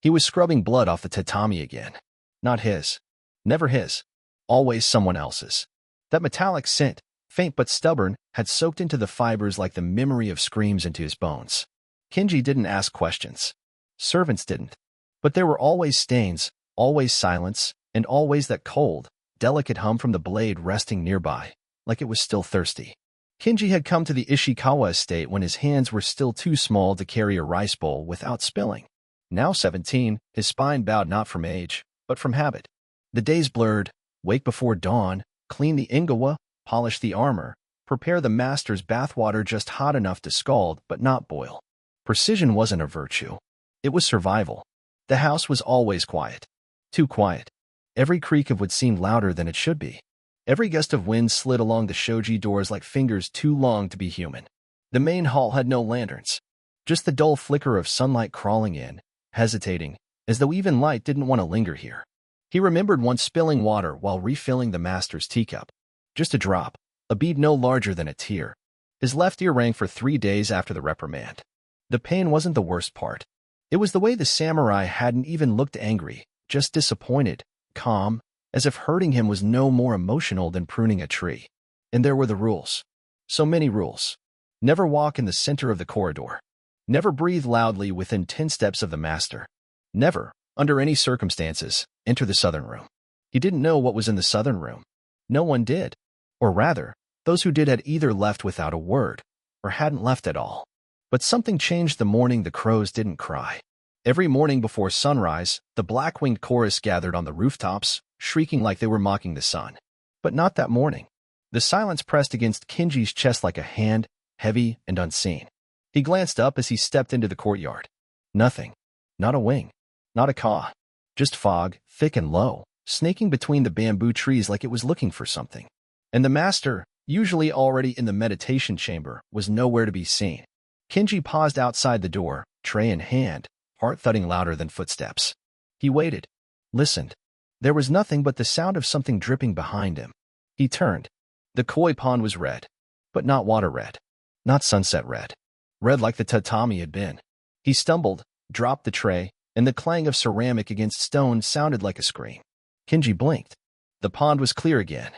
He was scrubbing blood off the tatami again. Not his. Never his. Always someone else's. That metallic scent, faint but stubborn, had soaked into the fibers like the memory of screams into his bones. Kenji didn't ask questions. Servants didn't. But there were always stains, always silence, and always that cold, delicate hum from the blade resting nearby, like it was still thirsty. Kenji had come to the Ishikawa estate when his hands were still too small to carry a rice bowl without spilling. Now 17, his spine bowed not from age, but from habit. The days blurred, wake before dawn, clean the ingawa, polish the armor, prepare the master's bathwater just hot enough to scald but not boil. Precision wasn't a virtue. It was survival. The house was always quiet. Too quiet. Every creak of wood seemed louder than it should be. Every gust of wind slid along the shoji doors like fingers too long to be human. The main hall had no lanterns. Just the dull flicker of sunlight crawling in, hesitating, as though even light didn't want to linger here. He remembered once spilling water while refilling the master's teacup. Just a drop, a bead no larger than a tear. His left ear rang for 3 days after the reprimand. The pain wasn't the worst part. It was the way the samurai hadn't even looked angry, just disappointed, calm, as if hurting him was no more emotional than pruning a tree. And there were the rules. So many rules. Never walk in the center of the corridor. Never breathe loudly within 10 steps of the master. Never, under any circumstances, enter the southern room. He didn't know what was in the southern room. No one did. Or rather, those who did had either left without a word, or hadn't left at all. But something changed the morning the crows didn't cry. Every morning before sunrise, the black-winged chorus gathered on the rooftops, shrieking like they were mocking the sun. But not that morning. The silence pressed against Kenji's chest like a hand, heavy and unseen. He glanced up as he stepped into the courtyard. Nothing. Not a wing. Not a caw. Just fog, thick and low, snaking between the bamboo trees like it was looking for something. And the master, usually already in the meditation chamber, was nowhere to be seen. Kenji paused outside the door, tray in hand, heart thudding louder than footsteps. He waited. Listened. There was nothing but the sound of something dripping behind him. He turned. The koi pond was red. But not water red. Not sunset red. Red like the tatami had been. He stumbled, dropped the tray, and the clang of ceramic against stone sounded like a scream. Kenji blinked. The pond was clear again.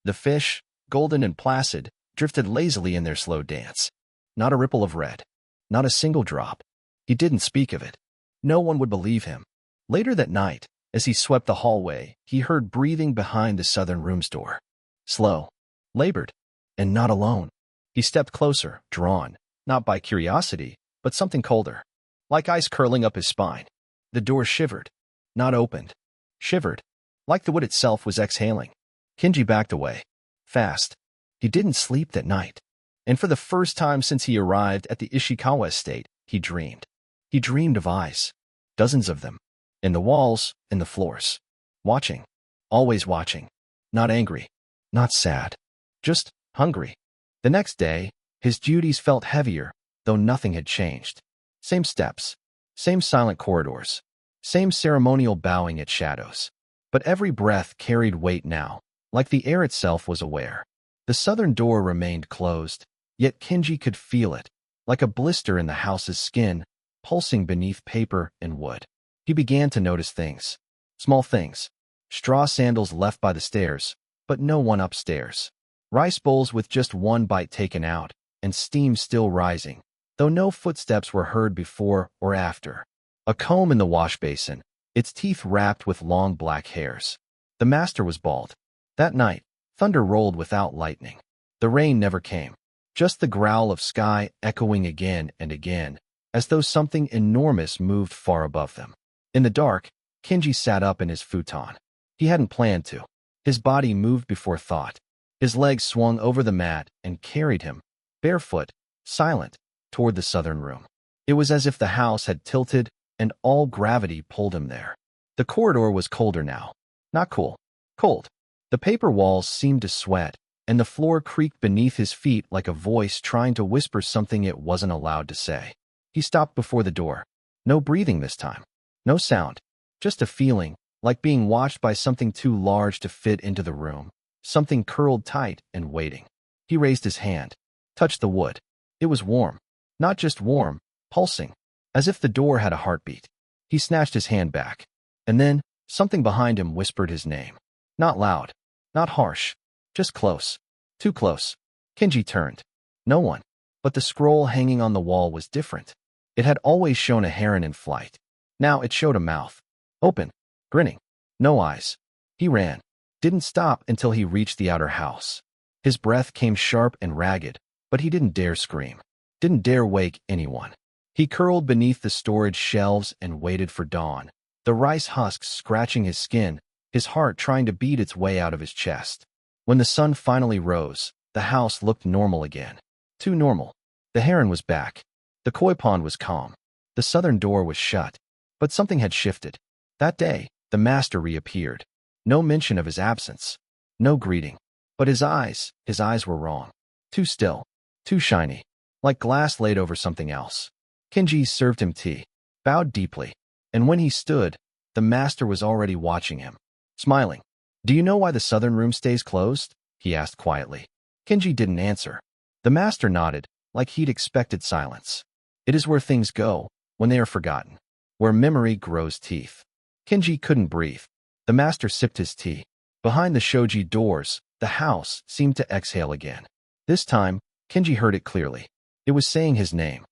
The fish, golden and placid, drifted lazily in their slow dance. Not a ripple of red. Not a single drop. He didn't speak of it. No one would believe him. Later that night, as he swept the hallway, he heard breathing behind the southern room's door. Slow, labored, and not alone. He stepped closer, drawn, not by curiosity, but something colder, like ice curling up his spine. The door shivered, not opened. Shivered, like the wood itself was exhaling. Kenji backed away. Fast. He didn't sleep that night. And for the first time since he arrived at the Ishikawa estate, he dreamed. He dreamed of eyes. Dozens of them. In the walls, in the floors. Watching. Always watching. Not angry. Not sad. Just hungry. The next day, his duties felt heavier, though nothing had changed. Same steps. Same silent corridors. Same ceremonial bowing at shadows. But every breath carried weight now, like the air itself was aware. The southern door remained closed, yet Kenji could feel it, like a blister in the house's skin, pulsing beneath paper and wood. He began to notice things. Small things. Straw sandals left by the stairs, but no one upstairs. Rice bowls with just one bite taken out, and steam still rising, though no footsteps were heard before or after. A comb in the wash basin, its teeth wrapped with long black hairs. The master was bald. That night, thunder rolled without lightning. The rain never came. Just the growl of sky echoing again and again, as though something enormous moved far above them. In the dark, Kenji sat up in his futon. He hadn't planned to. His body moved before thought. His legs swung over the mat and carried him, barefoot, silent, toward the southern room. It was as if the house had tilted and all gravity pulled him there. The corridor was colder now. Not cool. Cold. The paper walls seemed to sweat, and the floor creaked beneath his feet like a voice trying to whisper something it wasn't allowed to say. He stopped before the door. No breathing this time. No sound. Just a feeling, like being watched by something too large to fit into the room. Something curled tight and waiting. He raised his hand, touched the wood. It was warm. Not just warm, pulsing, as if the door had a heartbeat. He snatched his hand back. And then, something behind him whispered his name. Not loud, not harsh, just close. Too close. Kenji turned. No one. But the scroll hanging on the wall was different. It had always shown a heron in flight. Now it showed a mouth. Open. Grinning. No eyes. He ran. Didn't stop until he reached the outer house. His breath came sharp and ragged, but he didn't dare scream. Didn't dare wake anyone. He curled beneath the storage shelves and waited for dawn. The rice husks scratching his skin, his heart trying to beat its way out of his chest. When the sun finally rose, the house looked normal again. Too normal. The heron was back. The koi pond was calm. The southern door was shut. But something had shifted. That day, the master reappeared. No mention of his absence. No greeting. But his eyes were wrong. Too still. Too shiny. Like glass laid over something else. Kenji served him tea. Bowed deeply. And when he stood, the master was already watching him. Smiling. Do you know why the southern room stays closed? He asked quietly. Kenji didn't answer. The master nodded, like he'd expected silence. It is where things go, when they are forgotten. Where memory grows teeth. Kenji couldn't breathe. The master sipped his tea. Behind the shoji doors, the house seemed to exhale again. This time, Kenji heard it clearly. It was saying his name.